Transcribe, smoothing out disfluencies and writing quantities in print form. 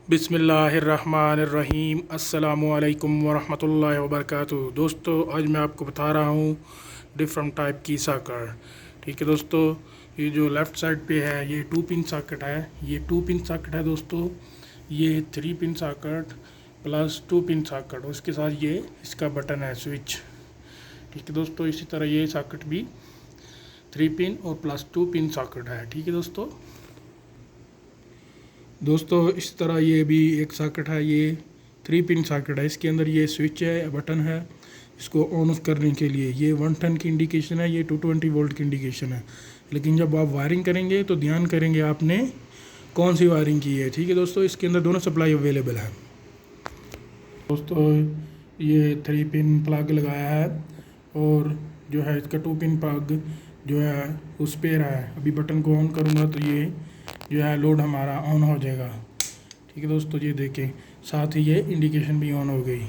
बिस्मिल्लाहिर्रहमानिर्रहीम अस्सलामुअलैकुम वरहमतुल्लाहि वबरकातुहू। दोस्तों, आज मैं आपको बता रहा हूँ डिफरेंट टाइप की सॉकेट। ठीक है दोस्तों, ये जो लेफ़्ट साइड पे है ये 2 पिन सॉकेट है। ये 2 पिन सॉकेट है दोस्तों। ये 3 pin socket plus 2 pin socket, उसके साथ ये इसका बटन है स्विच। ठीक है दोस्तों, इसी तरह ये सॉकेट भी 3 पिन और प्लस 2 पिन सॉकेट है। ठीक है दोस्तों, इस तरह ये भी एक सॉकेट है, ये 3 पिन सॉकेट है। इसके अंदर ये स्विच है, बटन है इसको ऑन ऑफ करने के लिए। ये 110 की इंडिकेशन है, ये 220 वोल्ट की इंडिकेशन है। लेकिन जब आप वायरिंग करेंगे तो ध्यान करेंगे आपने कौन सी वायरिंग की है। ठीक है दोस्तों, इसके अंदर दोनों सप्लाई अवेलेबल है। दोस्तों, ये 3 पिन प्लग लगाया है और जो है इसका 2 पिन प्लग जो है उस पर है। अभी बटन को ऑन करूँगा तो ये जो है लोड हमारा ऑन हो जाएगा। ठीक है दोस्तों, ये देखें, साथ ही ये इंडिकेशन भी ऑन हो गई।